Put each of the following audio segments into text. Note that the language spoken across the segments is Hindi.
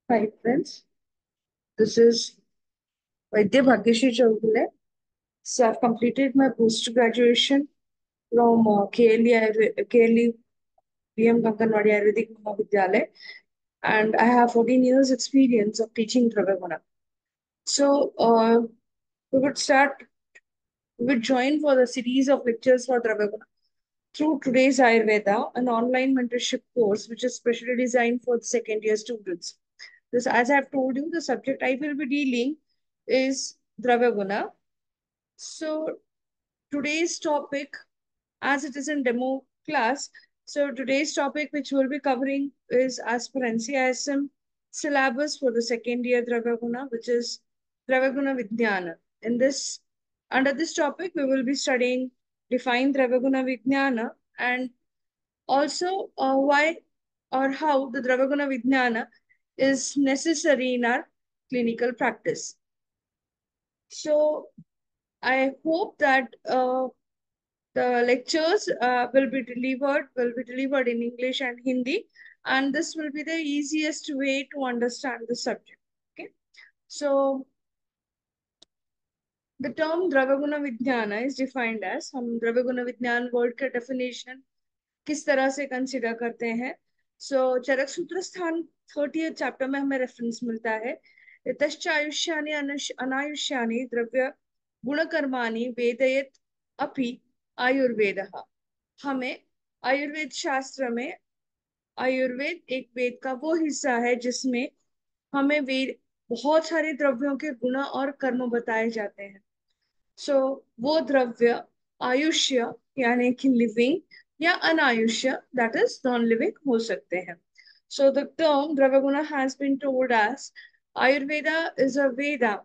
Hi friends, this is Vaidya Bhagyashree Chowgule. So I've completed my post-graduation from KLE VM Kankanwadi Ayurvedic Mahavidyalaya, and I have 14 years experience of teaching Dravaguna. So we would start, we would join for the series of lectures for Dravaguna through today's Ayurveda, an online mentorship course which is specially designed for the second year students. This, as I've told you, the subject I will be dealing is Dravaguna. So today's topic, as it is in demo class, so today's topic which we'll be covering is as per NCISM syllabus for the second year Dravaguna, which is Dravaguna Vijnana. In this, under this topic, we will be studying define Dravaguna Vijnana and also why or how the Dravaguna Vijnana is necessary in our clinical practice. So I hope that the lectures will be delivered in English and Hindi, and this will be the easiest way to understand the subject. Okay, so the term Dravaguna Vijnana is defined as हम द्रव्यगुण विज्ञान वर्ड का डेफिनेशन किस तरह से कंसिडर करते हैं. सो चरक सूत्र स्थान 30th चैप्टर में हमें रेफरेंस मिलता है. यतश्चायुष्यानि अनायुष्यानि द्रव्य गुणकर्माणि वेदयेत अपि आयुर्वेदः. हमें आयुर्वेद शास्त्र में आयुर्वेद एक वेद का वो हिस्सा है जिसमें हमें वेद बहुत सारे द्रव्यों के गुण और कर्म बताए जाते हैं. सो वो द्रव्य आयुष्य यानी कि लिविंग या अनायुष्य दैट इज नॉन लिविंग हो सकते हैं. सो द टर्म द्रव्यगुण has been told as Ayurveda is a Veda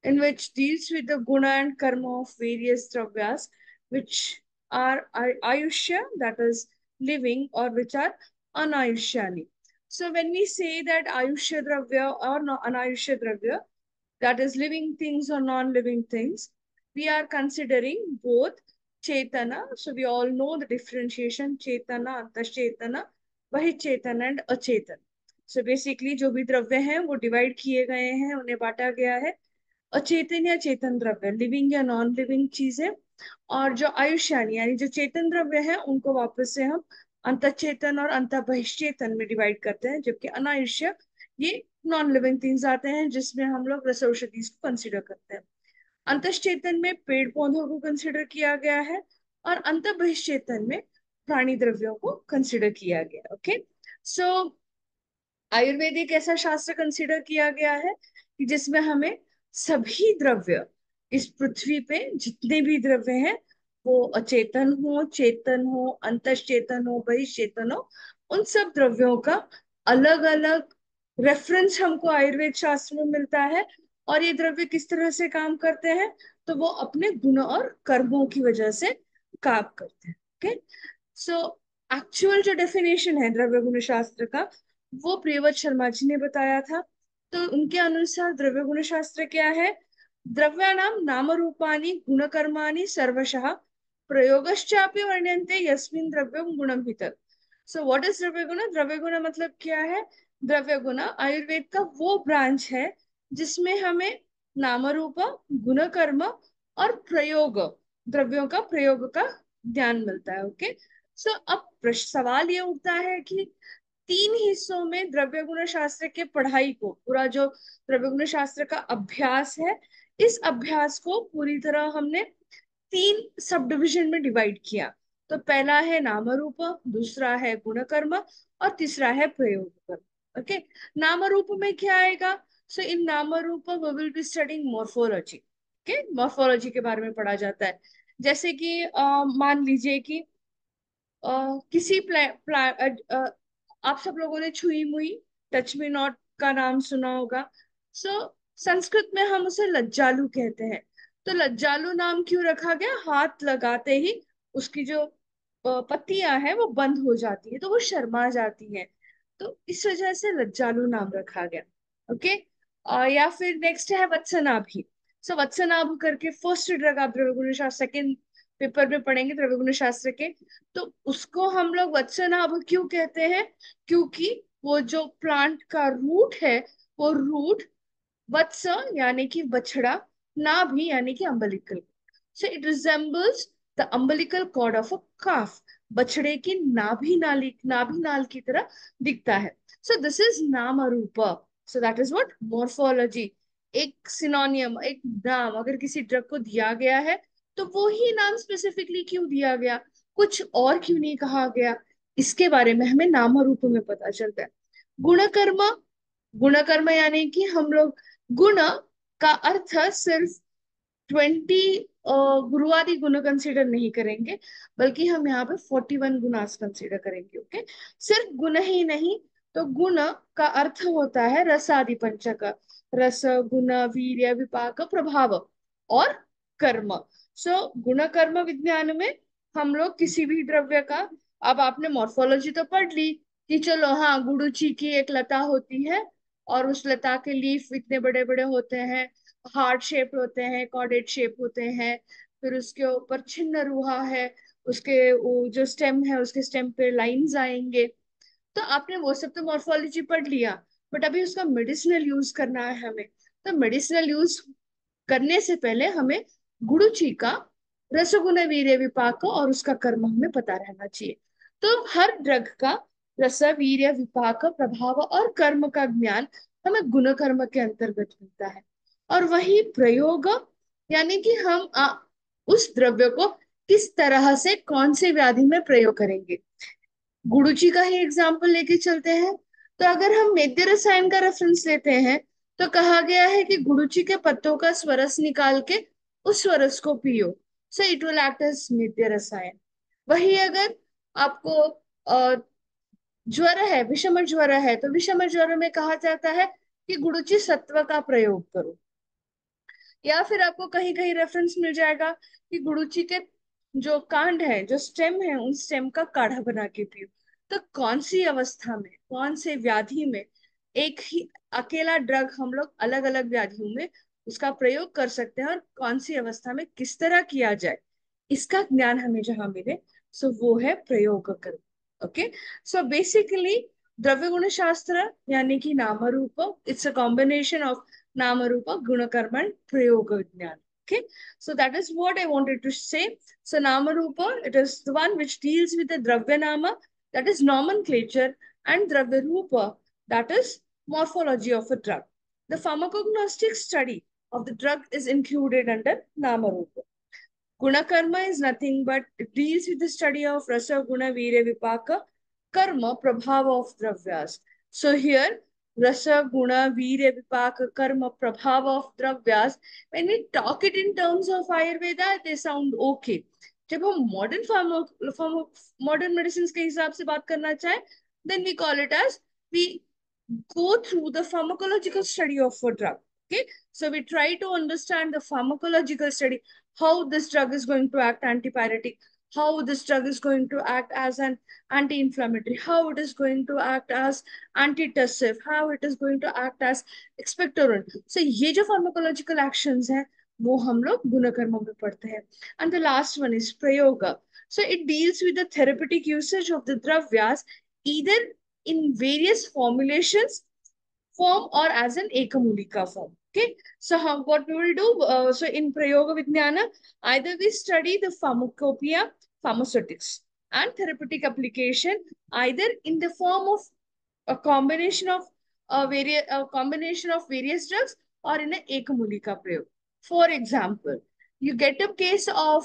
in which deals with the guna and karma of various dravyas, which are ayushya, that is living, or which are anayushyani. So when we say that ayushya dravya or no, anayushya dravya, that is living things or non-living things, we are considering both chetana. So we all know the differentiation chetana, antashchetana, bahichetana and achetan. So basically जो भी द्रव्य हैं वो डिवाइड किए गए हैं, उन्हें बांटा गया है अचेतन या चेतन द्रव्य, लिविंग या नॉन लिविंग चीजें, और जो आयुष्यानी यानी जो चेतन द्रव्य है उनको वापस से हम अंतचेतन और अंत बहिश्चेतन में डिवाइड करते हैं, जबकि अनायुष्य ये नॉन लिविंग थिंग्स आते हैं जिसमें हम लोग रसौषधि को कंसिडर करते हैं. अंतश्चेतन में पेड़ पौधों को कंसिडर किया गया है और अंत बहिश्चेतन में प्राणी द्रव्यों को कंसिडर किया गया. ओके, सो आयुर्वेदिक ऐसा शास्त्र कंसिडर किया गया है कि जिसमें हमें सभी द्रव्य, इस पृथ्वी पे जितने भी द्रव्य हैं वो अचेतन हो, चेतन हो, अंतश्चेतन हो, बहिश्चेतन हो, उन सब द्रव्यों का अलग अलग रेफरेंस हमको आयुर्वेद शास्त्र में मिलता है. और ये द्रव्य किस तरह से काम करते हैं, तो वो अपने गुण और कर्मों की वजह से काम करते हैं. ओके, सो एक्चुअल जो डेफिनेशन है द्रव्य गुण शास्त्र का वो प्रियव्रत शर्मा जी ने बताया था. तो उनके अनुसार द्रव्य गुण शास्त्र क्या है? द्रव्याणाम नाम रूपानी गुणकर्माणि सर्वशः प्रयोगश्चापि वर्ण्यन्ते यस्मिन् द्रव्यं गुणं हितः. सो व्हाट इज द्रव्य गुण? द्रव्य गुण मतलब क्या है? द्रव्य गुण आयुर्वेद का वो ब्रांच है जिसमें हमें नाम रूप, गुण कर्म और प्रयोग, द्रव्यों का प्रयोग का ज्ञान मिलता है. ओके, सो अब सवाल ये उठता है कि तीन हिस्सों में द्रव्य गुण शास्त्र के पढ़ाई को, पूरा जो द्रव्य गुण शास्त्र का अभ्यास है, इस अभ्यास को पूरी तरह हमने तीन सब डिविजन में डिवाइड किया. तो पहला है नाम रूप, दूसरा है गुण कर्म और तीसरा है प्रयोग कर्म. ओके, नाम रूप में क्या आएगा? सो इन नाम रूप we will be studying morphology. Okay, morphology के बारे में पढ़ा जाता है. जैसे कि मान लीजिए कि किसी आप सब लोगों ने छुई मुई, टच मी नॉट का नाम सुना होगा. सो संस्कृत में हम उसे लज्जालू कहते हैं. तो लज्जालू नाम क्यों रखा गया? हाथ लगाते ही उसकी जो पत्तियां हैं वो बंद हो जाती है तो वो शर्मा जाती है, तो इस वजह से लज्जालू नाम रखा गया. ओके, या फिर नेक्स्ट है वत्सनाभि. सो वत्सनाभ करके फर्स्ट ड्रग आप द्रव्यगुण शास्त्र सेकेंड पेपर में पढ़ेंगे द्रव्यगुण शास्त्र के. तो उसको हम लोग वत्सनाभ क्यों कहते हैं? क्योंकि वो जो प्लांट का रूट है, वो रूट वत्स यानी कि बछड़ा, नाभि यानी कि umbilical. So it resembles the umbilical cord of a calf. बछड़े की नाभि नाल की तरह दिखता है। सो दिस इज नाम रूप। So that is what morphology. एक सिनोनियम, एक नाम अगर किसी ड्रग को दिया गया है, तो वो ही नाम स्पेसिफिकली क्यों दिया गया, कुछ और क्यों नहीं कहा गया, इसके बारे में हमें नाम रूप में पता चलता है। गुणकर्म, गुणकर्म यानी कि हम लोग गुण का अर्थ सिर्फ 20 गुरुवादी गुण कंसिडर नहीं करेंगे, बल्कि हम यहाँ पे 41 गुणास कंसिडर करेंगे। ओके, सिर्फ गुण ही नहीं, तो गुण का अर्थ होता है रसादि पंचक, रस, गुण, वीर्य, विपाक, प्रभाव और कर्म। सो गुण कर्म विज्ञान में हम लोग किसी भी द्रव्य का, अब आपने मॉर्फोलॉजी तो पढ़ ली कि चलो हाँ गुड़ुची की एक लता होती है, और उस लता के लीफ इतने बड़े बड़े होते हैं, हार्ट शेप होते हैं, कॉर्डेट शेप होते हैं, फिर उसके ऊपर छिन्न रुहा है, उसके वो जो स्टेम है उसके स्टेम पे लाइंस आएंगे। तो आपने वो सब तो मॉर्फोलॉजी पढ़ लिया, बट अभी उसका मेडिसिनल यूज करना है हमें। तो मेडिसिनल यूज करने से पहले हमें गुरुची का रसगुण वीर्य विपाक और उसका कर्म हमें पता रहना चाहिए। तो हर ड्रग का रस, वीर्य, विपाक, प्रभाव और कर्म का ज्ञान हमें गुण कर्म के अंतर्गत मिलता है। और वही प्रयोग, यानी कि हम उस द्रव्य को किस तरह से कौन से व्याधि में प्रयोग करेंगे। गुरुजी का ही एग्जाम्पल लेके चलते हैं। तो अगर हम मेद्य रसायन का रेफरेंस लेते हैं, तो कहा गया है कि गुरुजी के पत्तों का स्वरस निकाल के उस स्वरस को पियो, so it will act as मेद्य रसायन। वही अगर आपको ज्वर है, विषम ज्वर है, तो विषम ज्वर में कहा जाता है कि गुरुजी सत्व का प्रयोग करो। या फिर आपको कहीं कहीं रेफरेंस मिल जाएगा कि गुड़ुची के जो कांड है, जो स्टेम है, उन स्टेम का काढ़ा बना के पियो। तो कौन सी अवस्था में, कौन से व्याधि में एक ही अकेला ड्रग हम लोग अलग अलग व्याधियों में उसका प्रयोग कर सकते हैं, और कौन सी अवस्था में किस तरह किया जाए, इसका ज्ञान हमें जहां मिले, सो वो है प्रयोग कर्म। ओके, सो बेसिकली द्रव्य गुण शास्त्र यानी कि नाम रूप, it's a combination of Namarupa, Gunakarma, and Prayoga Vijnana. Okay, so that is what I wanted to say. So Namarupa, it is the one which deals with the Dravya Nama, that is nomenclature, and Dravya Rupa, that is morphology of a drug. The pharmacognostic study of the drug is included under Namarupa. Gunakarma is nothing but it deals with the study of Rasa, Guna, Virya, Vipaka, Karma, Prabhava of Dravyas. So here, Rasa, Guna, Virya, Vipaka, Karma, Prabhava of Dravyas, when we talk it in terms of Ayurveda, they sound okay. जब हम मॉडर्न मेडिसिन के हिसाब से बात करना चाहे, then we call it as we go through the pharmacological study of a drug. Okay, so we try to understand the pharmacological study, how this drug is going to act antipyretic, how this drug is going to act as an anti-inflammatory, how it is going to act as antitussive, how it is going to act as expectorant. So ये जो pharmacological actions हैं, वो हम लोग गुणकर्म में पढ़ते हैं. And the last one is prayoga. So it deals with the therapeutic usage of the dravyas, either in various formulations form or as an ekamulika form. Okay, so what we will do, so in Prayoga Vijnana, either we study the pharmacopoeia, pharmaceutics, and therapeutic application, either in the form of a combination of various drugs, or in a ekamulika prayog. For example, you get a case of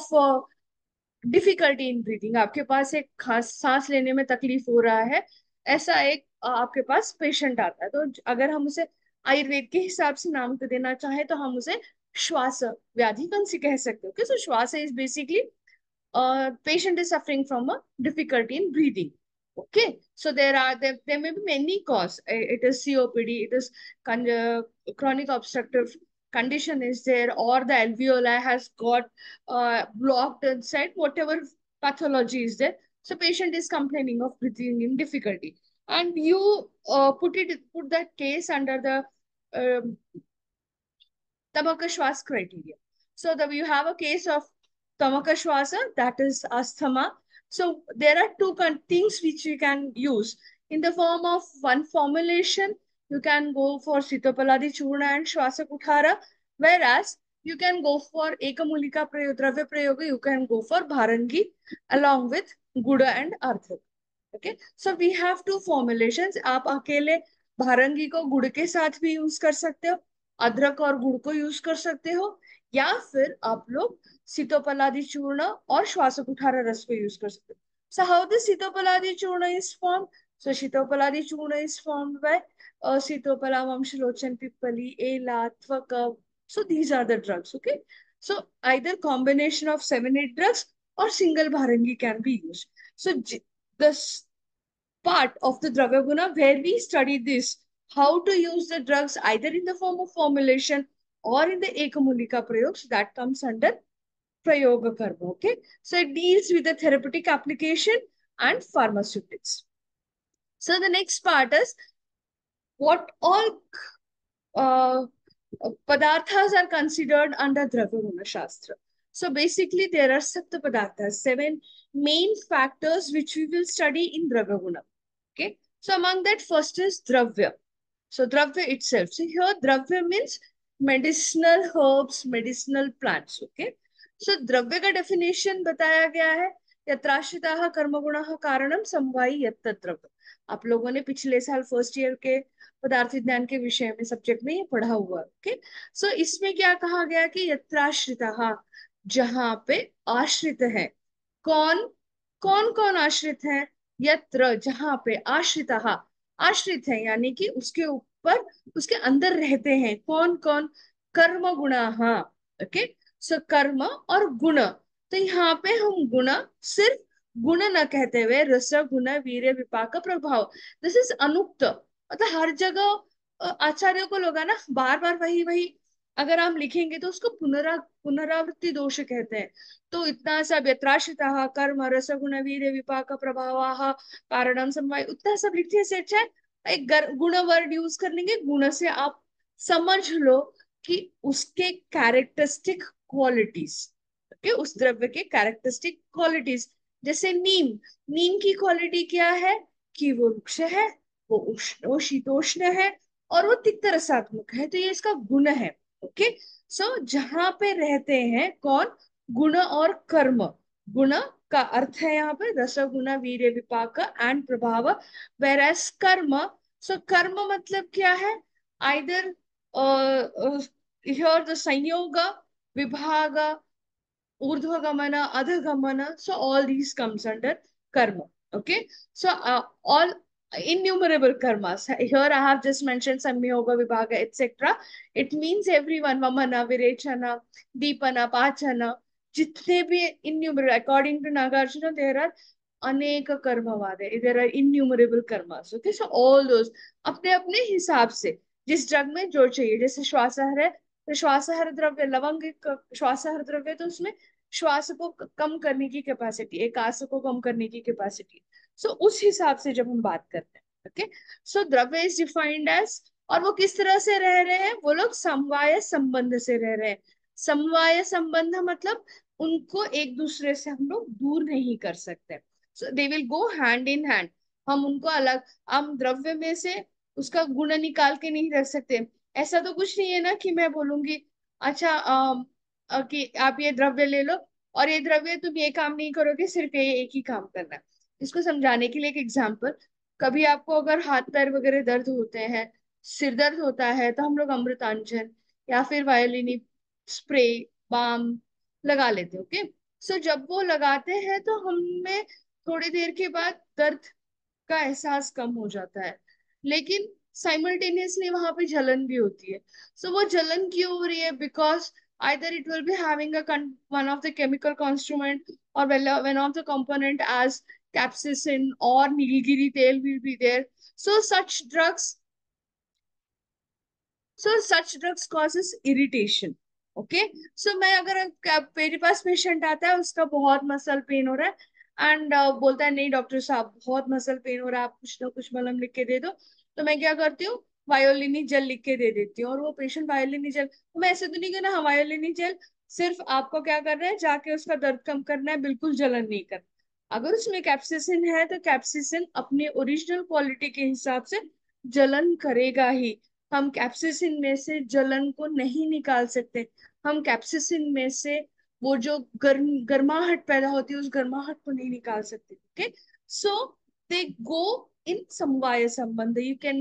difficulty in breathing, आपके पास एक खास सांस लेने में तकलीफ हो रहा है, ऐसा एक आपके पास पेशेंट आता है, तो अगर हम उसे आयुर्वेद के हिसाब से नाम तो देना चाहे, तो हम उसे श्वास व्याधि कौन सी कह सकते हो, सो श्वास is basically patient is suffering from a difficulty in breathing. Okay, so there may be many cause. It is COPD, it is chronic obstructive condition is there, or the alveoli has got blocked inside, whatever pathology is there. So patient is complaining of breathing in difficulty, and you put that case under the um, Tamakashwas criteria. So you have a case of Tamakashwasa, that is asthma. So there are two things which we can use. In the form of one formulation, you can go for Sitopaladi Churna and Shwasakuthara, whereas you can go for Ekamulika Dravya Prayoga, you can go for Bharangi along with Guda and Ardhak. Okay, so we have two formulations. आप अकेले भारंगी को गुड़ के साथ भी यूज कर सकते हो, अदरक और गुड़ को यूज कर सकते हो, या फिर आप लोग सीतोपलादी चूर्ण और श्वासकुठारा रस को यूज कर सकते हो. So how the Sitopaladi Churna is formed? So Sitopaladi Churna is formed by Sitopala, Vamshalochan, Pippali, Ela, Tvaka. So these are the drugs, okay? So either combination of 7-8 drugs or single Bharangi can be used. So this part of the Dravya Guna where we study this, how to use the drugs either in the form of formulation or in the Ekamulika Prayogs, that comes under Prayoga Karma. Okay, so it deals with the therapeutic application and pharmaceutics. So the next part is what all uh, padarthas are considered under Dravya Guna Shastra. So basically, there are Sapta Padarthas, 7 main factors which we will study in Dravya Guna. Okay, so among that, first is Dravya. So Dravya itself. So here Dravya means medicinal herbs, medicinal plants. Okay. So द्रव्य का डेफिनेशन बताया गया है, यत्राश्रिताः कर्मगुणाः कारणम समवायी यत्तत् द्रव्य. आप लोगों ने पिछले साल फर्स्ट ईयर के पदार्थ विज्ञान के विषय में सब्जेक्ट में ये पढ़ा हुआ. ओके, सो इसमें क्या कहा गया कि यत्राश्रिताः, जहां पे आश्रित है. कौन कौन कौन आश्रित है? यत्र, जहां पे आश्रिताः आश्रित है, यानी कि उसके ऊपर, उसके अंदर रहते हैं. कौन कौन? कर्म गुणाः. ओके, सो कर्म और गुण. तो यहाँ पे हम गुण सिर्फ गुण न कहते हुए रस गुण वीर्य विपाक प्रभाव, दिस इज अनुक्त. मतलब हर जगह आचार्यों को लोग है ना बार बार वही वही अगर हम लिखेंगे तो उसको पुनरावृत्ति दोष कहते हैं. तो इतना सब यत्राश्रिताः कर्म रस गुण वीर्य विपाक प्रभावाः कारणम समवाय, उतना सब लिखने से अच्छा है एक गुण वर्ड यूज कर लेंगे. गुण से आप समझ लो कि उसके कैरेक्टरिस्टिक क्वालिटीज. ओके, उस द्रव्य के कैरेक्टरिस्टिक क्वालिटीज. जैसे नीम, नीम की क्वालिटी क्या है कि वो वृक्ष है, वो उष्ण, वो शीतोष्ण है और वो तिक्त रसात्मक है. तो ये इसका गुण है. ओके, सो जहां पे रहते हैं कौन? गुण और कर्म. गुण का अर्थ है यहाँ पे रस गुण वीर्य विपाक एंड प्रभाव, वेर एज कर्म. सो कर्म मतलब क्या है? आइदर here the संयोग, विभाग, urdhvagamana, adhagamana, so all these comes under karma. Okay, so all innumerable karmas. Here I have just mentioned samyoga, vibhaga, etc. It means everyone, vamana, virechana, deepana, pachana, जितने भी innumerable, according to Nagarjuna, there are अनेक कर्मवाद है, there are innumerable karmas. Okay, so all those अपने अपने हिसाब से जिस जग में जो चाहिए. जैसे श्वासाहार है तो श्वासाहार द्रव्य, लवंग एक श्वासाहार द्रव्य, तो उसमें श्वास को कम करने की कैपेसिटी, एक आस को कम करने की कैपेसिटी. सो उस हिसाब से जब हम बात करते हैं. ओके, सो द्रव्य इज डिफाइंड एज, और वो किस तरह से रह रहे हैं? वो लोग समवाय संबंध से रह रहे हैं. समवाय संबंध मतलब उनको एक दूसरे से हम लोग दूर नहीं कर सकते. So they will go hand in hand. हम उनको अलग, हम द्रव्य में से उसका गुण निकाल के नहीं रख सकते. ऐसा तो कुछ नहीं है ना कि मैं बोलूंगी अच्छा कि आप ये द्रव्य ले लो और ये द्रव्य तुम ये काम नहीं करोगे, सिर्फ ये एक ही काम करना है. इसको समझाने के लिए एक एग्जांपल. कभी आपको अगर हाथ पैर वगैरह दर्द होते हैं, सिर दर्द होता है, तो हम लोग अमृतांजन या फिर वायोलिनी स्प्रे, बाम लगा लेते. ओके, सो जब वो लगाते हैं तो हमें थोड़ी देर के बाद दर्द का एहसास कम हो जाता है, लेकिन साइमल्टेनियसली वहां पे जलन भी होती है. सो वो जलन क्यों हो रही है? Because either it will be having one of the chemical constituent, or one of the component as capsaicin or nilgiri tail will be there. so such drugs such drugs causes irritation. Okay, so मैं अगर मेरे पास पेशेंट आता है, उसका बहुत मसल पेन हो रहा है एंड बोलता है नहीं डॉक्टर साहब बहुत मसल पेन हो रहा है, आप कुछ ना कुछ मलहम लिख के दे दो. तो मैं क्या करती हूँ, वायोलिनी जेल लिख के दे देती हूँ. और वो पेशेंट वायोलिनी जेल, तो मैं ऐसे तो नहीं कहना हाँ वायोलिनी जेल सिर्फ आपको क्या करना है, जाके उसका दर्द कम करना है, बिल्कुल जलन नहीं करना. अगर उसमें कैप्सिसिन है तो कैप्सिसिन अपने ओरिजिनल क्वालिटी के हिसाब से जलन करेगा ही। हम कैप्सिसिन में से जलन को नहीं निकाल सकते। हम कैप्सिसिन में से वो जो गर्माहट पैदा होती है उस गर्माहट को नहीं निकाल सकते। Okay, so they go in समवाय संबंध। We can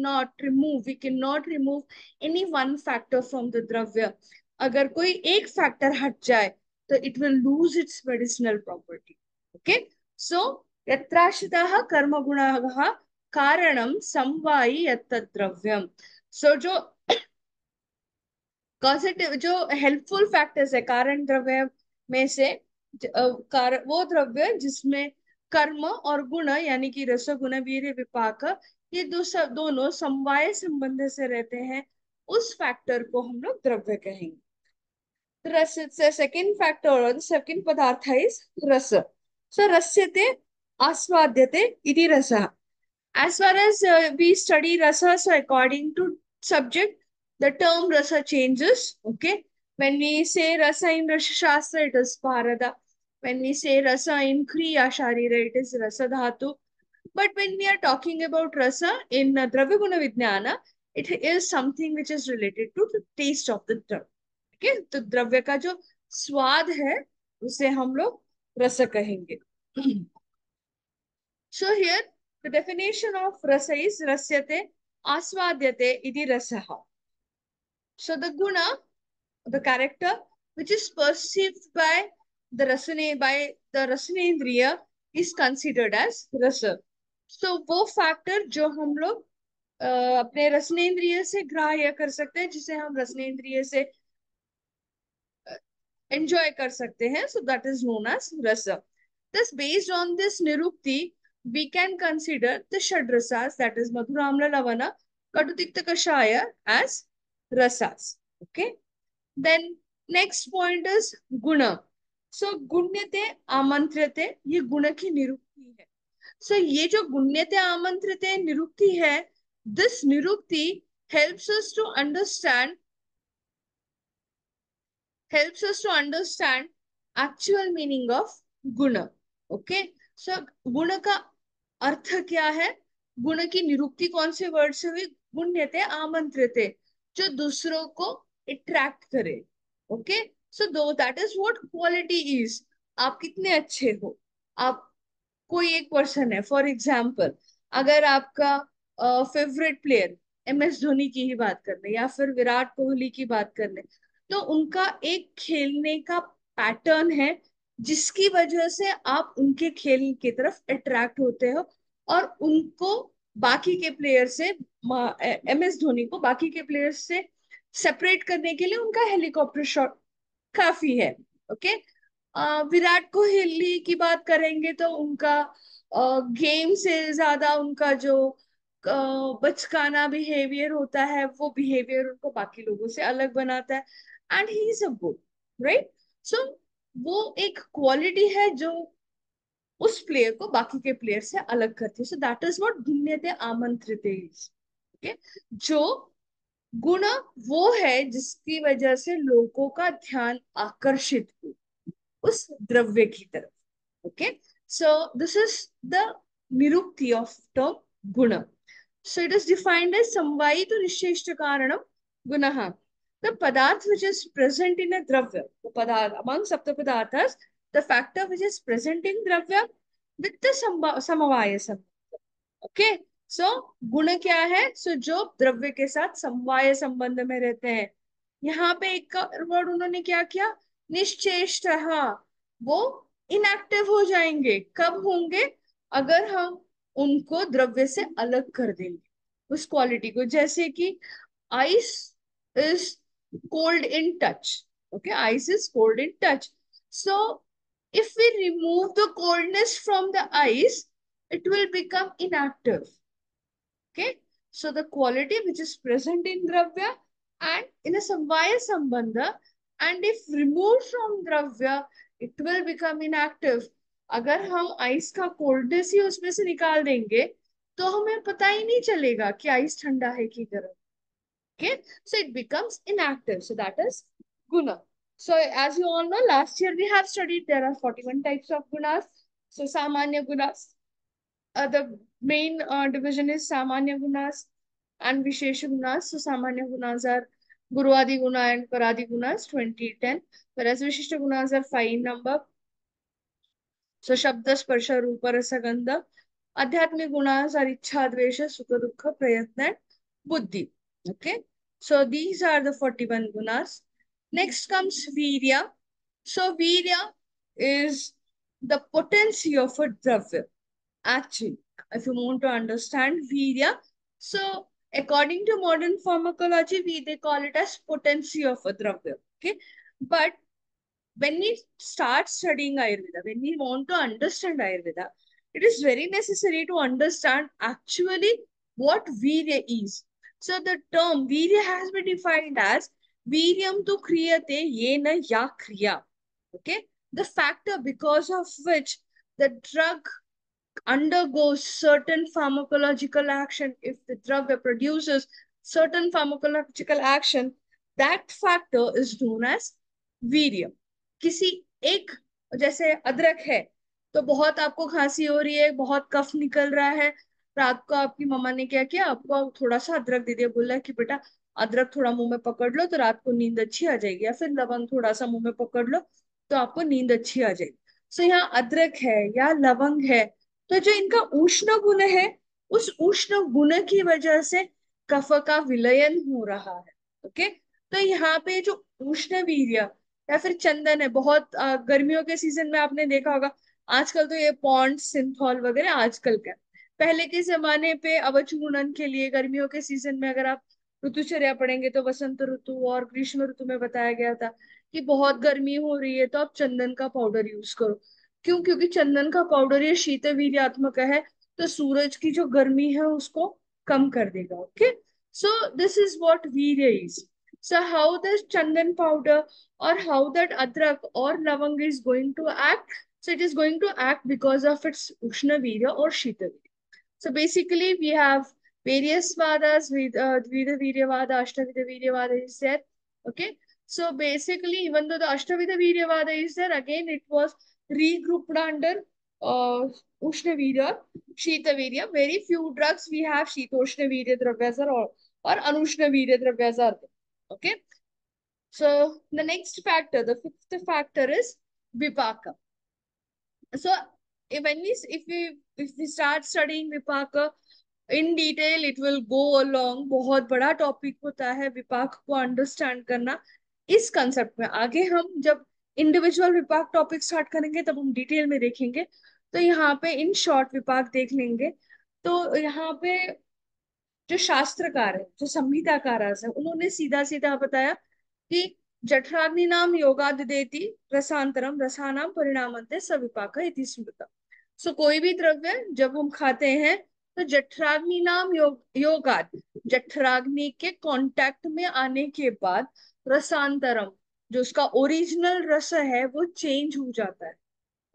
not remove any one factor from the द्रव्य। अगर कोई एक फैक्टर हट जाए तो it will lose its medicinal property. Okay, so यत्राश्रितः कर्मगुणः कारणं समवायि यत्तद्द्रव्यम्। सो जो कॉजेटिव जो हेल्पफुल फैक्टर्स है कारण द्रव्य में से, वो द्रव्य जिसमें कर्म और गुण यानी कि रसगुण वीर्य विपाक ये दोनों समवाय संबंध से रहते हैं, उस फैक्टर को हम लोग द्रव्य कहेंगे। रस, सेकंड फैक्टर और सेकंड पदार्थ इज रस। सो रस्यते आस्वाद्यते इति रसः। As far as we study rasa, so according to subject, the term rasa changes. Okay, when we say rasa in Rasa Shastra, it is parada. When we say rasa in Kriya Sharira, it is rasa dhatu. But when we are talking about rasa in Dravya Guna Vijnana, it is something which is related to the taste of the drug. Okay, तो द्रव्य का जो स्वाद है उसे हम लोग रस कहेंगे। So here the definition of rasa is rasyate asvadyate iti rasaha. So the guna, the character which is perceived by the rasanendriya is considered as rasa. So वो फैक्टर जो हम लोग अपने रसनेन्द्रिय से ग्राह्य कर सकते हैं, जिसे हम रसनेन्द्रिय से एंजॉय कर सकते हैं, so that is known as rasa. Thus based on this nirukti we can consider the shad rasas, that is madhura amla lavana katutikta kashaya as rasas. Okay, then next point is guna. So गुण्यते आमंत्र्यते ये गुण की निरुक्ति है। So ये जो गुण्यते आमंत्र्यते निरुक्ति है, this निरुक्ति helps us to understand actual meaning of guna. Okay, so गुण का अर्थ क्या है, गुण की निरुक्ति कौन से वर्ड से हुई, गुण्यते आमंत्रिते, जो दूसरों को अट्रैक्ट करे। ओके, सो दो that is what quality is. आप कितने अच्छे हो, आप कोई एक पर्सन है, फॉर एग्जाम्पल अगर आपका फेवरेट प्लेयर MS धोनी की ही बात कर ले या फिर विराट कोहली की बात कर ले, तो उनका एक खेलने का पैटर्न है जिसकी वजह से आप उनके खेल की तरफ अट्रैक्ट होते हो, और उनको बाकी के प्लेयर से MS धोनी को बाकी के प्लेयर से सेपरेट करने के लिए उनका हेलीकॉप्टर शॉट काफी है। ओके, विराट कोहली की बात करेंगे तो उनका गेम से ज्यादा उनका जो बचकाना बिहेवियर होता है, वो बिहेवियर उनको बाकी लोगों से अलग बनाता है, and he is a good, right. So वो एक क्वालिटी है जो उस प्लेयर को बाकी के प्लेयर से अलग करती है। सो दैट इज व्हाट गुण्यते आमंत्रित इज। ओके, जो गुण वो है जिसकी वजह से लोगों का ध्यान आकर्षित हो उस द्रव्य की तरफ। Okay, so this is the निरुक्ति ऑफ टर्म गुण। So it is defined as समवायित निश्चेष्ट कारणम गुणः, the padarth which is present in a dravya, the padarth among sapta padarthas, the factor which is present in dravya with the samavaya sambandha. Okay, so गुण क्या है, so जो द्रव्य के साथ समवाय संबंध में रहते हैं। यहाँ पे एक वर्ड उन्होंने क्या किया, निश्चेष्ट, वो इनएक्टिव हो जाएंगे, कब होंगे, अगर हम उनको द्रव्य से अलग कर देंगे उस क्वालिटी को। जैसे कि ice is cold in touch. Okay, ice is cold in touch. So if we remove the coldness from the ice, it will become inactive. Okay, so the quality which is present in dravya and in a samvaya sambandha, and if removed from dravya, it will become inactive. अगर हम आइस का कोल्डनेस ही उसमें से निकाल देंगे तो हमें पता ही नहीं चलेगा कि आइस ठंडा है कि गर्म। Okay, so it becomes inactive. So that is guna. So as you all know, last year we have studied there are 41 types of gunas. So Samanya Gunas, the main division is Samanya Gunas and Vishesha Gunas. So Samanya Gunas are Guruadi Guna and Paradi Gunas, 2010, whereas Vishishta Gunas are 5 in number. So Shabda, Sparsha, Rupa, Rasa, Gandha. Adhyatmic Gunas are Ichha, Dvesha, Sukha, Dukkha, Prayatna, and Buddhi. Okay. So these are the 41 Gunas. Next comes Virya. So Virya is the potency of a dravya. Actually, if you want to understand Virya, so according to modern pharmacology, they call it as potency of a dravya. Okay. But when we start studying Ayurveda, when we want to understand Ayurveda, it is very necessary to understand actually what Virya is. So the term Virya has been defined as Viryam tu kriyate yena ya kriya. Okay? The factor because of which the drug undergoes certain pharmacological action, if the drug produces certain pharmacological action, that factor is known as वीर्य. किसी एक, जैसे अदरक है, तो बहुत आपको खांसी हो रही है, बहुत कफ निकल रहा है, रात को आपकी मम्मा ने क्या किया, आपको थोड़ा सा अदरक दे दिया, बोला कि बेटा अदरक थोड़ा मुंह में पकड़ लो तो रात को नींद अच्छी आ जाएगी, या फिर लवंग थोड़ा सा मुंह में पकड़ लो तो आपको नींद अच्छी आ जाएगी. सो यहाँ अदरक है या लवंग है, तो जो इनका उष्ण गुण है, उस उष्ण गुण की वजह से कफ का विलयन हो रहा है. ओके. तो यहाँ पे जो उष्ण वीर्य या फिर चंदन है, बहुत गर्मियों के सीजन में आपने देखा होगा, आजकल तो ये पॉन्ड्स सिंथॉल वगैरह आजकल का. पहले के जमाने पे अवचूर्णन के लिए गर्मियों के सीजन में अगर आप ऋतुचर्या पढ़ेंगे तो वसंत ऋतु और ग्रीष्म ऋतु में बताया गया था कि बहुत गर्मी हो रही है तो आप चंदन का पाउडर यूज करो. क्यों? क्योंकि चंदन का पाउडर ये शीत वीर्यात्मक है, तो सूरज की जो गर्मी है उसको कम कर देगा. Okay. So this is what वीर्य is. So how the chandan powder or how that adrak or lavang is going to act? So it is going to act because of its ushna virya or shita virya. So basically we have various vadas with Dvida virya vada, ashtavida virya vada is there. Okay. So basically, even though the ashtavida virya vada is there, again it was regrouped under ushna virya, shita virya. Very few drugs we have shitoshna virya dravyas or anushna virya dravyas are there. Okay. So the next factor, the fifth factor is vipaka. So if we start studying vipaka in detail, it will go along. बहुत बड़ा टॉपिक होता है विपाक को अंडरस्टैंड करना. इस कंसेप्ट में आगे हम जब इंडिविजुअल विपाक टॉपिक स्टार्ट करेंगे तब हम डिटेल में देखेंगे. तो यहाँ पे इन शॉर्ट विपाक देख लेंगे. तो यहाँ पे जो शास्त्रकार है, जो संहिताकार है, उन्होंने सीधा सीधा बताया कि जठराग्नि नाम योगादिदेति रसांतरम रसानाम परिणामन्ते सविपाक इति स्मृता. सो कोई भी द्रव्य जब हम खाते हैं तो जठराग्नि नाम योगाद, जठराग्नि के कांटेक्ट में आने के बाद रसांतरम, जो उसका ओरिजिनल रस है वो चेंज हो जाता है.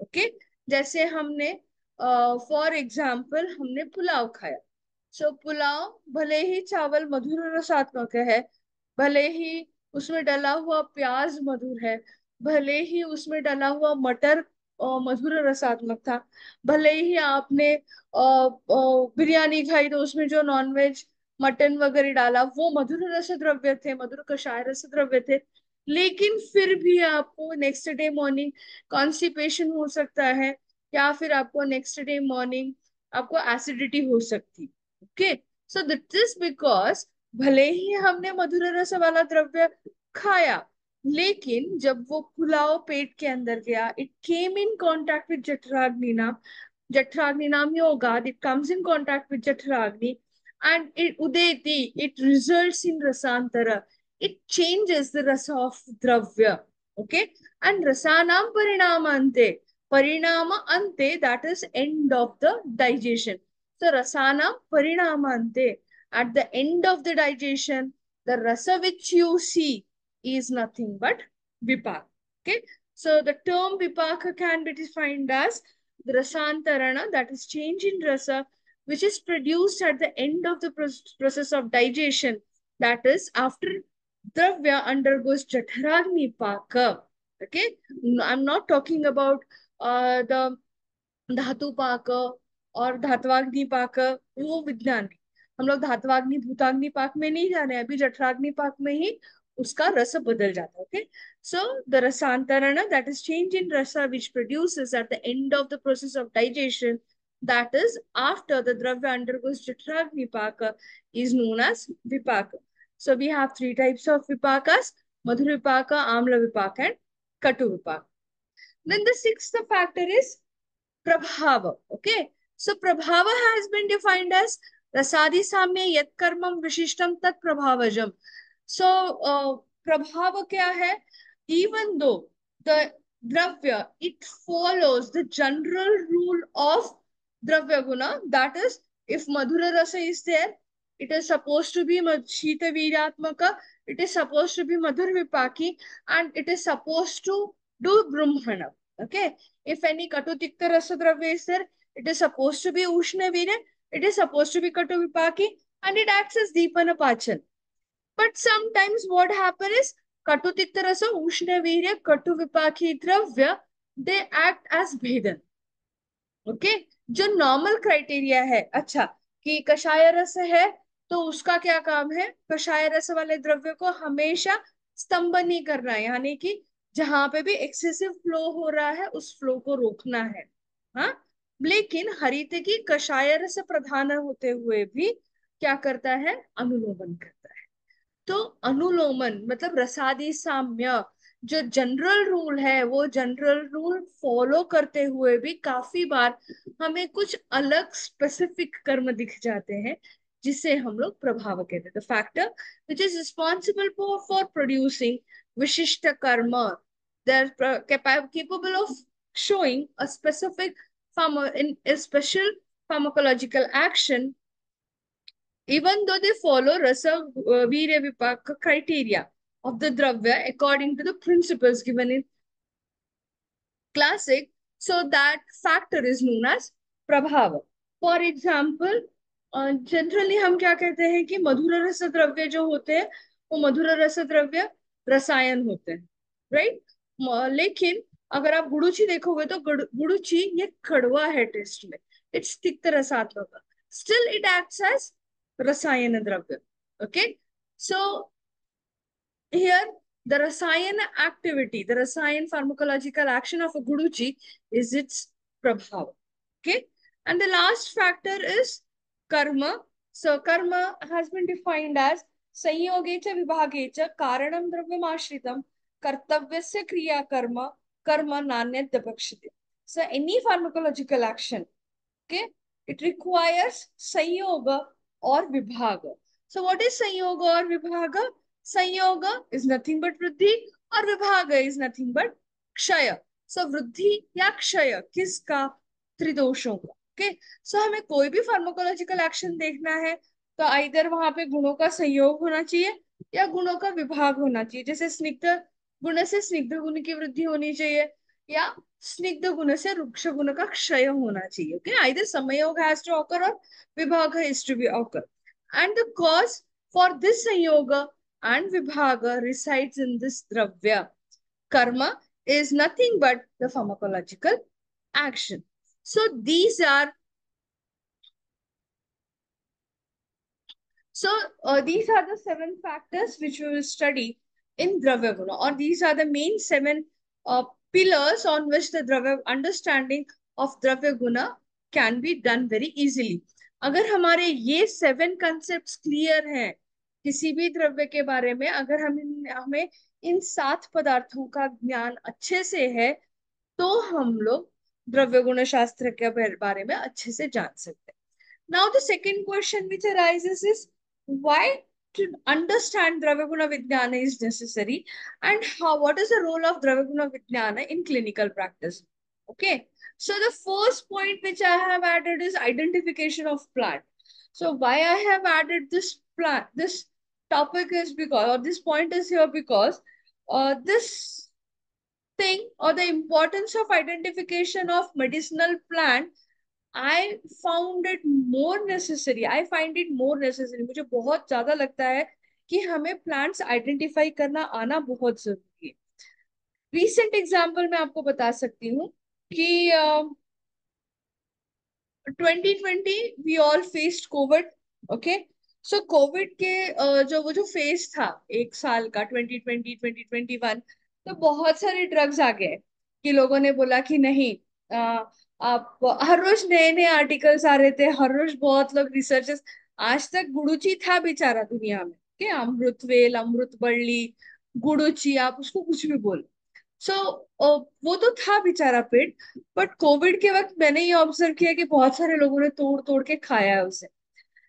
ओके. जैसे हमने फॉर एग्जाम्पल हमने पुलाव खाया. सो पुलाव भले ही चावल मधुर रसात्मक है, भले ही उसमें डला हुआ प्याज मधुर है, भले ही उसमें डला हुआ मटर मधुर रसात्मक था, भले ही आपने बिरयानी खाई तो उसमें जो नॉनवेज मटन वगैरह डाला वो मधुर रस द्रव्य थे, मधुर कषाय रस द्रव्य थे, लेकिन फिर भी आपको नेक्स्ट डे मॉर्निंग कॉन्स्टिपेशन हो सकता है, या फिर आपको नेक्स्ट डे मॉर्निंग आपको एसिडिटी हो सकती. Okay. So that is because भले ही हमने मधुर रस वाला द्रव्य खाया, लेकिन जब वो पुलाव पेट के अंदर गया, it came in contact with जठराग्नि नाम योगाद, it comes in contact with जठराग्नि and it udeti, it results in rasantara, it changes the rasa of dravya. Okay. And rasanam parinamante, parinama ante, that is end of the digestion. So rasanam parinamante, at the end of the digestion, the rasa which you see is nothing but vipaka. Okay. So the term vipaka can be defined as the rasantarana, that is change in rasa, which is produced at the end of the process of digestion, that is after dravya undergoes jఠराग्नि paka. Okay. I'm not talking about the धातु पाक और धात्वाग्नि पाक, वो विज्ञान भी। हम लोग धात्वाग्नि भूताग्नि पाक में नहीं जा रहे हैं, अभी जठराग्नि पाक में ही उसका रस बदल जाता है। ओके, सो द रसांतरण, दैट इज चेंज इन रसा which produces at the end of the process of digestion, that is after the dravya undergoes jఠराग्नि पाक, is known as vipaka. So we have three types of vipakas: madhur vipaka, amla vipaka, and katu vipaka. Then the sixth factor is prabhava. Okay, so prabhava has been defined as rasadi samya yat karmam vishishtam tat prabhavajam. So prabhava kya hai? Even though the dravya, it follows the general rule of dravya guna, that is, if madhura rasa is there, it is supposed to be shita viryatmaka, it is supposed to be madhur vipaki, and it is supposed to do brahmana. Okay, if any katu tikta rasa dravya is there, it is supposed to be ushna virya, it is supposed to be katu vipaki, and it acts as deepana pachan. But sometimes what happens is katu tikta rasa, ushna virya, katu vipaki dravya, they act as bhedan. Okay, जो नॉर्मल क्राइटेरिया है, अच्छा, कि कषाय रस है तो उसका क्या काम है? कषाय रस वाले द्रव्य को हमेशा स्तंभन नहीं करना है, यानी कि जहां पे भी एक्सेसिव फ्लो हो रहा है उस फ्लो को रोकना है। हाँ, लेकिन हरित की कषाय रस प्रधान होते हुए भी क्या करता है? अनुलोमन करता है। तो अनुलोमन मतलब रसादी साम्य, जो जनरल रूल है वो जनरल रूल फॉलो करते हुए भी काफी बार हमें कुछ अलग स्पेसिफिक कर्म दिख जाते हैं, जिसे हम लोग प्रभाव कहते हैं। The factor which is responsible for producing विशिष्ट कर्म, they are capable of showing a specific in a special pharmacological action, even though they follow rasa virya vipaka criteria of the dravya according to the principles given in classic. So that factor is known as prabhava. For example, generally हम क्या कहते हैं कि मधुर रस द्रव्य जो होते हैं वो मधुर रस द्रव्य रसायन होते हैं, राइट? लेकिन अगर आप गुड़ुची देखोगे तो गुड़ुची ये कड़वा है टेस्ट में, इट्स तिक्त रसात्मक, स्टिल इट एक्ट्स एज रसायन द्रव्य। ओके, सो here the rasayana activity, the rasayan pharmacological action of a guduchi is its prabhava. Okay, and the last factor is karma. So karma has been defined as संयोगे च विभागे च कारणं द्रव्यमाश्रितं कर्तव्यस्य क्रिया कर्म कर्म नान्यद्यपेक्षते. So any pharmacological action, okay, it requires संयोग और विभाग. So what is संयोग और विभाग? संयोग is nothing but वृद्धि और विभाग is nothing but क्षय. So वृद्धि या क्षय किसका? त्रिदोषों का. ओके, सो हमें कोई भी फार्माकोलॉजिकल एक्शन देखना है तो आइदर वहां पे गुणों का संयोग होना चाहिए या गुणों का विभाग होना चाहिए। जैसे स्निग्ध गुण से स्निग्ध गुण की वृद्धि होनी चाहिए या स्निग्ध गुण से रुक्ष गुण का क्षय होना चाहिए। ओके, आइदर संयोग हैज टू ऑकर और विभाग has to be occur, and the cause for this संयोग and vibhaga resides in this dravya. Karma is nothing but the pharmacological action. So these are the seven factors which we will study in Dravya Guna, or these are the main seven pillars on which the Dravya understanding of Dravya Guna can be done very easily. अगर हमारे ये सेवन कंसेप्ट क्लियर हैं किसी भी द्रव्य के बारे में, अगर हमें इन सात पदार्थों का ज्ञान अच्छे से है तो हम लोग द्रव्य गुण शास्त्र के बारे में अच्छे से जान सकते हैं। Now the second question which arises is why to understand Dravaguna Vijnana is necessary, and what is the role of Dravaguna Vijnana in clinical practice. Okay, so the first point which I have added is identification of plant. So why I have added this topic is because, or this point is here because this thing or the importance of identification of medicinal plant I found it more necessary. I find it more necessary. मुझे बहुत ज्यादा लगता है कि हमें प्लांट्स आइडेंटिफाई करना आना बहुत जरूरी है। रिसेंट एग्जांपल मैं आपको बता सकती हूँ कि 2020 we all faced covid. Okay, so covid के जो फेज था एक साल का, 2020 2021, तो बहुत सारे ड्रग्स आ गए कि लोगों ने बोला कि नहीं, आप हर रोज नए नए आर्टिकल्स आ रहे थे, हर रोज बहुत लोग रिसर्चर्स। आज तक गुडुचि था बेचारा दुनिया में, के अमृत वेल, अमृत बल्ली, गुडुचि, आप उसको कुछ भी बोलो। सो वो तो था बेचारा पेट। बट कोविड के वक्त मैंने ये ऑब्जर्व किया कि बहुत सारे लोगों ने तोड़ तोड़ के खाया है उसे।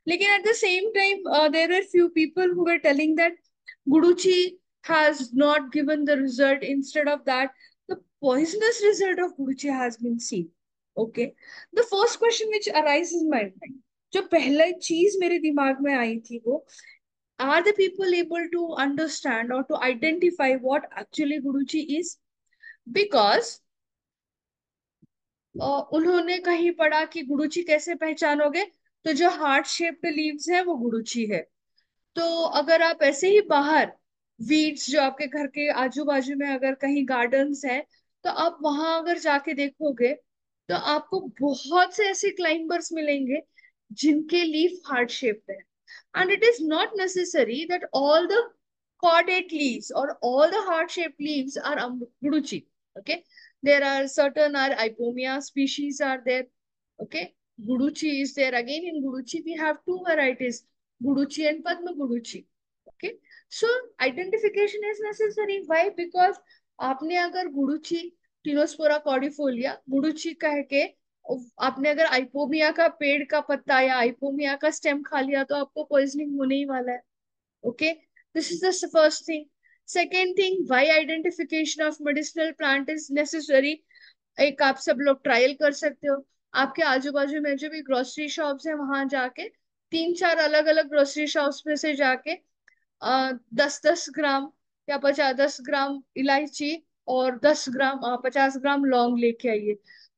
लेकिन at the same time there were few people who were telling that guduchi has not given the result. Instead of that, the poisonous result of guduchi has been seen. Okay, the first question which arises in my mind, जो पहला चीज मेरे दिमाग में आई थी वो, are the people able to understand or to identify what actually guduchi is? Because उन्होंने कहीं पढ़ा कि गुडुचि कैसे पहचानोगे, तो जो हार्ट शेप्ड लीव्स है वो गुडुचि है। तो अगर आप ऐसे ही बाहर वीड्स, जो आपके घर के आजू बाजू में अगर कहीं गार्डन्स है, तो आप वहां अगर जाके देखोगे तो आपको बहुत से ऐसे क्लाइंबर्स मिलेंगे जिनके लीफ हार्ट शेप्ड है। And it is not necessary that all the cordate leaves or all the heart shaped leaves are guduchi. Okay, there are certain are ipomia species are there. Okay, guduchi is there. Again, in guduchi we have two varieties, guduchi and padma guduchi. Okay, so identification is necessary. Why? Because आपने अगर गुडुची, टिनोस्पोरा कॉर्डिफोलिया गुडुची कह के आपने अगर आइपोमिया का पेड़ का पत्ता या आइपोमिया का स्टेम खा लिया तो आपको पॉइजनिंग होने ही वाला है। Okay, this is the first thing. Second thing, why identification of medicinal plant is necessary? एक आप सब लोग ट्रायल कर सकते हो। आपके आजू बाजू में जो भी ग्रोसरी शॉप्स है वहां जाके, तीन चार अलग अलग ग्रोसरी शॉप्स में से जाके 10-10 ग्राम या 50-10 ग्राम इलायची और 10 ग्राम 50 ग्राम लौंग लेके आइए।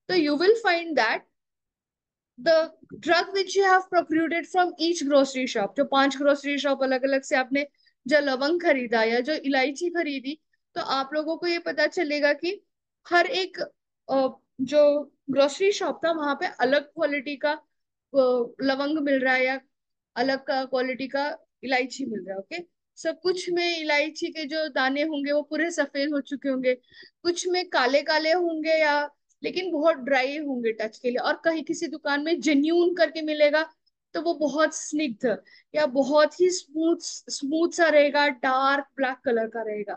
तो you will find that the drug which you have procured from each grocery shop, जो 5 ग्रोसरी शॉप अलग अलग से आपने जो लवंग खरीदा या जो इलायची खरीदी, तो आप लोगों को ये पता चलेगा कि हर एक जो ग्रोसरी शॉप था वहां पे अलग क्वालिटी का लवंग मिल रहा है या अलग का क्वालिटी का इलायची मिल रहा है। ओके, सब कुछ में इलायची के जो दाने होंगे वो पूरे सफेद हो चुके होंगे, कुछ में काले काले होंगे या लेकिन बहुत ड्राई होंगे टच के लिए, और कहीं किसी दुकान में जेन्यून करके मिलेगा तो वो बहुत स्निग्ध या बहुत ही स्मूथ स्मूथ सा रहेगा, डार्क ब्लैक कलर का रहेगा।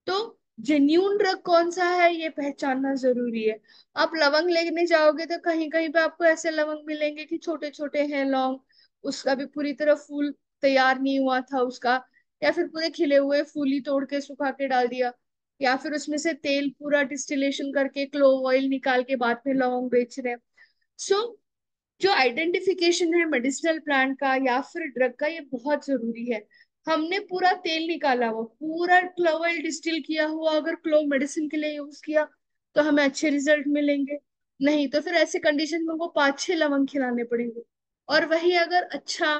तो जेन्यून ड्रग कौन सा है ये पहचानना जरूरी है। आप लवंग लेने जाओगे तो कहीं कहीं पे आपको ऐसे लवंग मिलेंगे कि छोटे छोटे हैं लौंग, उसका भी पूरी तरह फूल तैयार नहीं हुआ था उसका, या फिर पूरे खिले हुए फूल ही तोड़ के सुखा के डाल दिया, या फिर उसमें से तेल पूरा डिस्टिलेशन करके क्लोव ऑयल निकाल के बाद में लौंग बेच रहे हैं। सो जो आइडेंटिफिकेशन है मेडिसिनल प्लांट का या फिर ड्रग का, ये बहुत जरूरी है। हमने पूरा तेल निकाला हुआ, पूरा क्लोव ऑयल डिस्टिल किया हुआ अगर क्लोव मेडिसिन के लिए यूज किया तो हमें अच्छे रिजल्ट मिलेंगे। नहीं तो फिर ऐसे कंडीशन में वो 5-6 लवंग खिलाने पड़ेंगे। और वही अगर अच्छा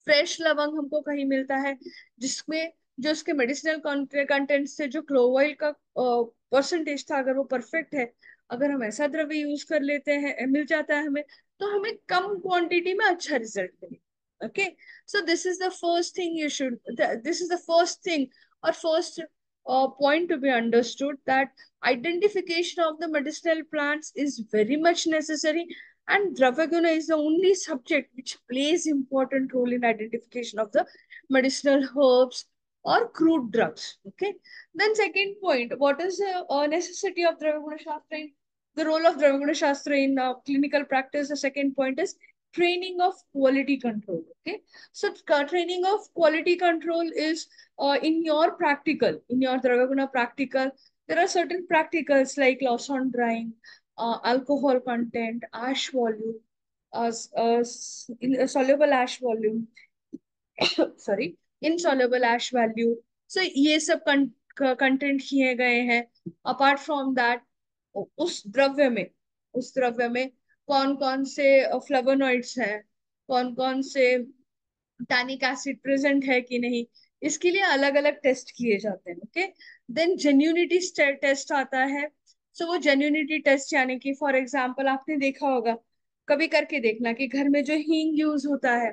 फ्रेश लवंग हमको कहीं मिलता है जिसमें जो उसके मेडिसिनल कंटेंट से जो क्लोव ऑयल का परसेंटेज था अगर वो परफेक्ट है, अगर हम ऐसा द्रव्य यूज कर लेते हैं, मिल जाता है हमें, तो हमें कम क्वांटिटी में अच्छा रिजल्ट मिले। Okay, so this is the first thing you should, this is the first thing और first point to be understood, that identification of the medicinal plants is very much necessary, and Dravaguna is the only subject which plays important role in identification of the medicinal herbs or crude drugs. Okay. Then second point, what is the necessity of Dravaguna Shastra in the role of Dravaguna Shastra in clinical practice? The second point is training of quality control. Okay. So training of quality control is in your Dravaguna practical, there are certain practicals like loss on drying, alcohol content, ash volume, soluble ash volume, sorry, insoluble ash value. So ये सब कंटेंट किए गए हैं। अपार्ट फ्रॉम दैट, उस द्रव्य में कौन कौन से फ्लेवोनॉइड्स हैं, कौन कौन से टैनिक एसिड प्रेजेंट है कि नहीं, इसके लिए अलग अलग टेस्ट किए जाते हैं। ओके, देन जेन्यूनिटी टेस्ट आता है। सो वो जेन्यूनिटी टेस्ट यानी कि फॉर एग्जांपल आपने देखा होगा कभी करके देखना कि घर में जो हींग यूज होता है,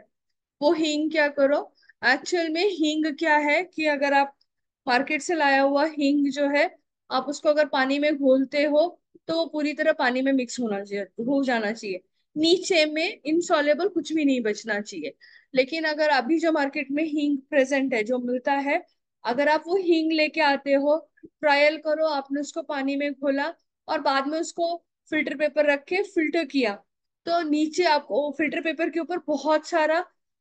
वो हींग क्या करो, एक्चुअल में हींग क्या है कि अगर आप मार्केट से लाया हुआ हींग जो है, आप उसको अगर पानी में घोलते हो तो वो पूरी तरह पानी में मिक्स होना चाहिए, हो जाना चाहिए, नीचे में इनसॉलेबल कुछ भी नहीं बचना चाहिए। लेकिन अगर अभी जो मार्केट में हींग प्रेजेंट है, जो मिलता है, अगर आप वो हींग लेके आते हो, ट्रायल करो, आपने उसको पानी में घोला और बाद में उसको फिल्टर पेपर रख के फिल्टर किया, तो नीचे आपको फिल्टर पेपर के ऊपर बहुत सारा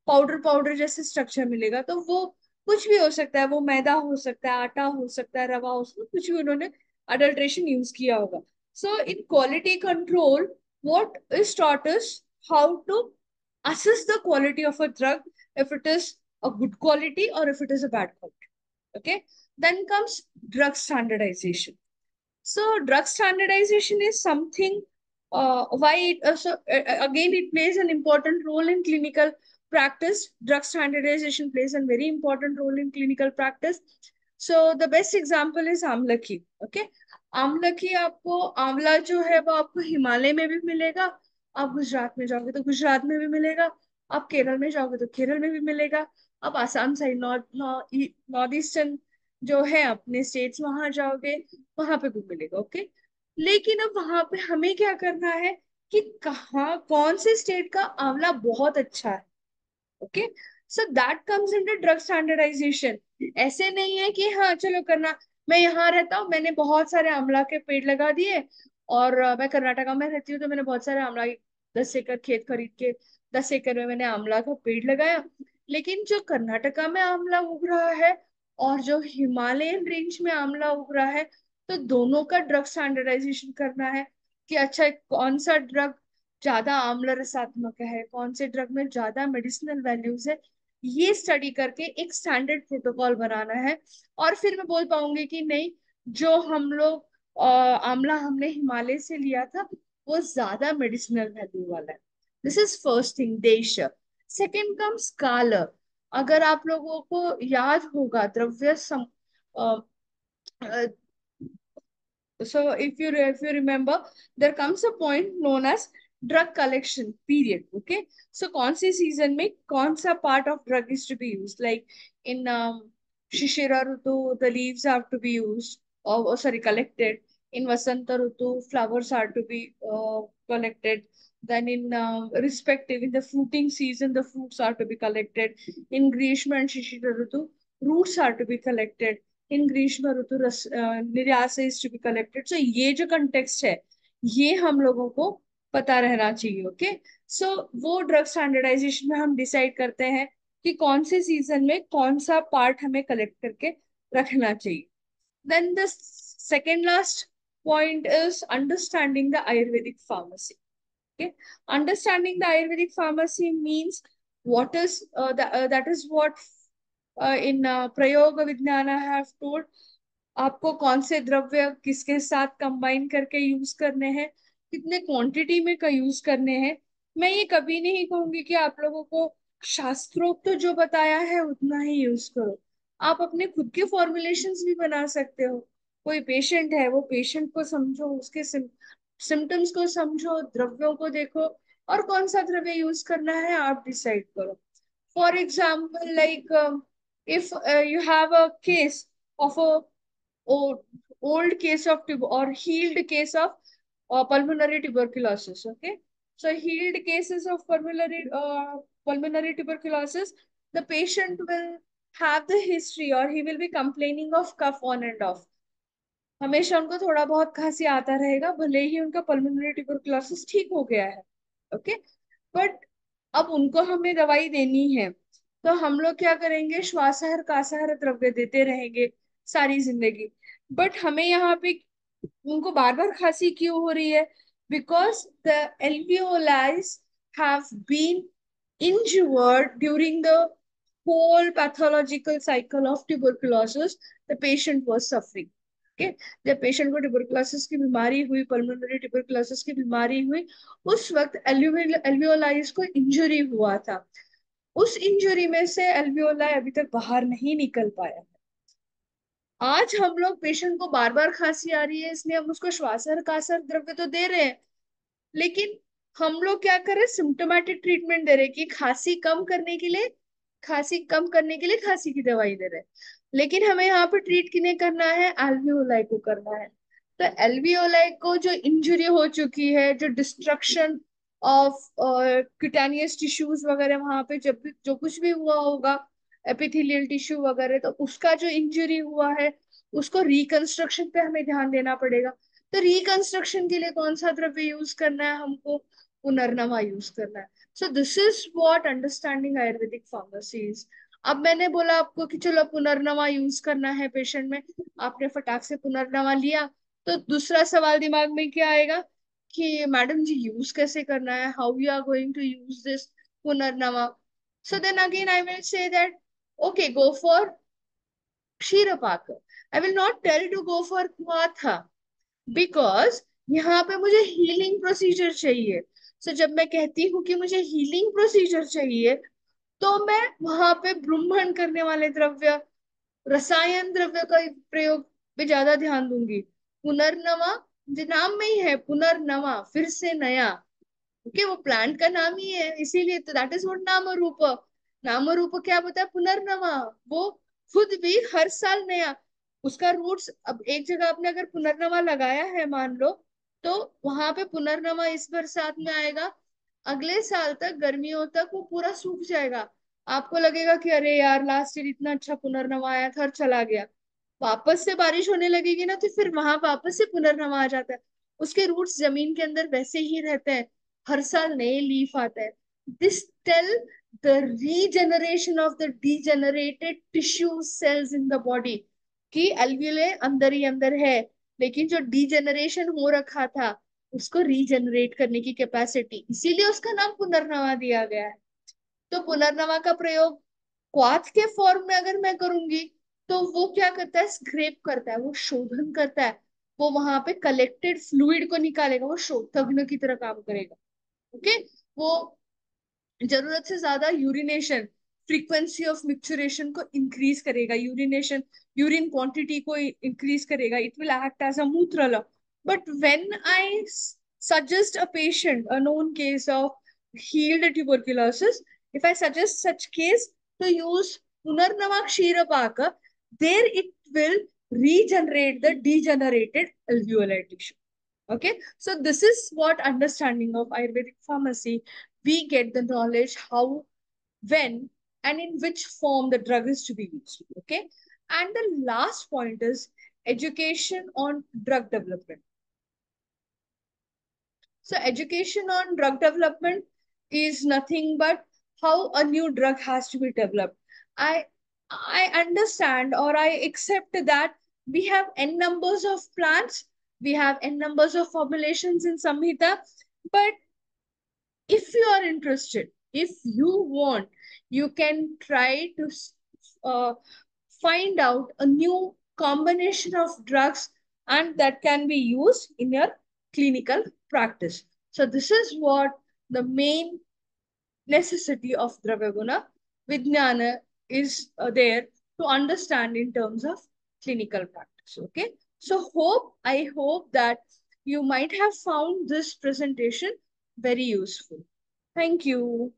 पाउडर पाउडर जैसे स्ट्रक्चर मिलेगा। तो वो कुछ भी हो सकता है, वो मैदा हो सकता है, आटा हो सकता है, रवा हो सकता है, कुछ भी उन्होंने अडल्ट्रेशन यूज किया होगा। So in quality control, what is taught is how to assess the quality of a drug, if it is a good quality or if it is a bad quality. Okay, then comes drug standardization. So drug standardization is something, why it, again it plays an important role in clinical practice. Drug standardization plays a very important role in clinical practice. So the best example is amlaki. Okay, आंवला आपको, आंवला जो है वो आपको हिमालय में भी मिलेगा, आप गुजरात में जाओगे तो गुजरात में भी मिलेगा, आप केरल में जाओगे तो केरल में भी मिलेगा, आप Assam side north north eastern जो है अपने स्टेट्स वहां जाओगे, वहां पे भी मिलेगा। ओके, लेकिन अब वहां पे हमें क्या करना है कि कहाँ कौन से स्टेट का आंवला बहुत अच्छा है। Okay, so that comes in drug standardisation. ऐसे नहीं है कि हाँ चलो करना, मैं यहाँ रहता हूँ, मैंने बहुत सारे आंवला के पेड़ लगा दिए, और मैं कर्नाटका में रहती हूँ तो मैंने बहुत सारे आंवला, 10 एकड़ खेत खरीद के 10 एकड़ में मैंने आंवला का पेड़ लगाया। लेकिन जो कर्नाटका में आंवला उग रहा है और जो हिमालयन रेंज में आंवला उग रहा है, तो दोनों का ड्रग स्टैंडर्डाइजेशन करना है कि अच्छा कौन सा ड्रग ज्यादा आम्ल रसात्मक है, कौन से ड्रग में ज्यादा मेडिसिनल वैल्यूज है, ये स्टडी करके एक स्टैंडर्ड प्रोटोकॉल बनाना है। और फिर मैं बोल पाऊंगी कि नहीं, जो हम लोग आंवला हमने हिमालय से लिया था वो ज्यादा मेडिसिनल वैल्यू वाला है। दिस इज फर्स्ट थिंग, देश। सेकेंड कम्स काल। अगर आप लोगों को याद होगा द्रव्य so if you remember, there comes a point known as drug collection period. Okay, so कौन से सीजन में कौन सा part of drug is to be used, like in shishira rutu the leaves have to be used, or sorry, collected. In vasanta rutu flowers are to be collected. Then in respective, in the fruiting season the fruits are to be collected. In grishma and shishira rutu roots are to be collected. इन ग्रीष्म ऋतु निर्यास इज टू बी कलेक्टेड। सो ये जो कंटेक्स्ट है, ये हम लोगों को पता रहना चाहिए। ओके, सो वो ड्रग स्टैंडर्डाइजेशन में हम डिसाइड करते हैं कि कौन से सीजन में कौन सा पार्ट हमें कलेक्ट करके रखना चाहिए। Then the second last point is understanding the Ayurvedic pharmacy. Okay, understanding the Ayurvedic pharmacy means what is that is what in प्रयोग विज्ञान I have told, आपको कौन से द्रव्य किसके साथ कंबाइन करके यूज करने हैं, कितने क्वांटिटी में का यूज करने हैं। मैं ये कभी नहीं कहूंगी कि आप लोगों को शास्त्रोक्त तो जो बताया है उतना ही यूज करो, आप अपने खुद के फॉर्मुलेशंस भी बना सकते हो। कोई पेशेंट है, वो पेशेंट को समझो, उसके सिम्टम्स को समझो, द्रव्यों को देखो, और कौन सा द्रव्य यूज करना है आप डिसाइड करो। For example, like if you have a case of a old, old case of or healed case of pulmonary tuberculosis, okay? So healed cases of pulmonary tuberculosis, the patient will have the history or he will be complaining of cough on and off। हमेशा उनको थोड़ा बहुत खांसी आता रहेगा, भले ही उनका पल्मोनरी ट्यूबरकुलोसिस ठीक हो गया है। ओके, बट अब उनको हमें दवाई देनी है, तो हम लोग क्या करेंगे, श्वासहर कासाहर द्रव्य देते रहेंगे सारी जिंदगी। बट हमें यहाँ पे उनको बार बार खांसी क्यों हो रही है? Because the alveoli have been injured during the whole pathological cycle of tuberculosis the patient was suffering। okay, जब पेशेंट को ट्यूबरकुलोसिस की बीमारी हुई, पल्मोनरी ट्यूबरकुलोसिस की बीमारी हुई, उस वक्त एल्वियोलाइज को इंजरी हुआ था। उस इंजरी में से एल्वियोलाई अभी तक बाहर नहीं निकल पाया है। आज हम लोग पेशेंट को बार बार खांसी आ रही है, इसलिए हम उसको श्वासर कासर द्रव्य तो दे रहे हैं, लेकिन हम लोग क्या कर रहे हैं, सिम्टोमेटिक ट्रीटमेंट दे रहे हैं कि खांसी कम करने के लिए खांसी की दवाई दे रहे हैं। लेकिन हमें यहाँ पे ट्रीट किन्हें करना है, एल्वियोलाई को करना है। तो एल्वियोलाई को जो इंजरी हो चुकी है, जो डिस्ट्रक्शन ऑफ क्यूटेनियस टिश्यूज वगैरह वहां पे जब भी जो कुछ भी हुआ होगा, एपिथेलियल टिश्यू वगैरह, तो उसका जो इंजरी हुआ है उसको रिकंस्ट्रक्शन पे हमें ध्यान देना पड़ेगा। तो रिकंस्ट्रक्शन के लिए कौन सा द्रव्य यूज करना है हमको, पुनर्नवा यूज करना है। सो this is what understanding Ayurvedic pharmacy is. अब मैंने बोला आपको कि चलो पुनर्नवा यूज करना है पेशेंट में, आपने फटाक से पुनर्नवा लिया, तो दूसरा सवाल दिमाग में क्या आएगा कि मैडम जी यूज कैसे करना है, how you are going to use this पुनर्नवा। So then again I will say that okay, go for क्षीरपाक। I will not tell to go for क्वाथा, बिकॉज यहाँ पे मुझे हीलिंग प्रोसीजर चाहिए। सो जब मैं कहती हूँ कि मुझे हीलिंग प्रोसीजर चाहिए, तो मैं वहां पे ब्रूमण करने वाले द्रव्य, रसायन द्रव्य का प्रयोग पे ज्यादा ध्यान दूंगी। पुनर्नवा जो नाम में ही है, पुनर्नवा फिर से नया, ओके, वो प्लांट का नाम ही है, इसीलिए तो दैट इज व्हाट नाम रूप। नाम रूप क्या बताया, पुनर्नवा। वो खुद भी हर साल नया, उसका रूट्स, अब एक जगह आपने अगर पुनर्नवा लगाया है मान लो, तो वहां पे पुनर्नवा इस बरसात में आएगा, अगले साल तक गर्मियों तक वो पूरा सूख जाएगा। आपको लगेगा कि अरे यार लास्ट ईयर इतना अच्छा पुनर्नवा आया था और चला गया। वापस से बारिश होने लगेगी ना, तो फिर वहां वापस से पुनर्नवा आ जाता है। उसके रूट्स जमीन के अंदर वैसे ही रहते हैं, हर साल नए लीफ आता है। This tell the regeneration of the degenerated tissue cells in the body, कि एल्वियोले अंदर ही अंदर है, लेकिन जो डीजेनरेशन हो रखा था उसको रीजनरेट करने की कैपेसिटी, इसीलिए उसका नाम पुनर्नवा दिया गया है। तो पुनर्नवा का प्रयोग क्वाथ के फॉर्म में अगर मैं करूंगी, तो वो क्या करता है, स्क्रैप करता है, वो शोधन करता है, वो वहां पे कलेक्टेड फ्लूइड को निकालेगा, वो शोधन की तरह काम करेगा। ओके, वो जरूरत से ज्यादा यूरिनेशन, फ्रीक्वेंसी ऑफ मिक्सचरेशन को इंक्रीज करेगा, यूरिनेशन, यूरिन क्वांटिटी को इंक्रीज करेगा, it will act as a मूत्रल। But when I suggest a patient a known case of healed tuberculosis, if I suggest such case to use punarnava kshirapaka, there it will regenerate the degenerated alveolar tissue. Okay, so this is what understanding of Ayurvedic pharmacy. We get the knowledge how, when, and in which form the drug is to be used. Okay, and the last point is education on drug development. So, education on drug development is nothing but how a new drug has to be developed. I I understand or I accept that we have n numbers of plants, we have n numbers of formulations in Samhita, but if you are interested, if you want, you can try to uh, find out a new combination of drugs, and that can be used in your clinical practice. So this is what the main necessity of Dravyaguna Vijnana is there to understand in terms of clinical practice. Okay. So I hope that you might have found this presentation very useful. Thank you.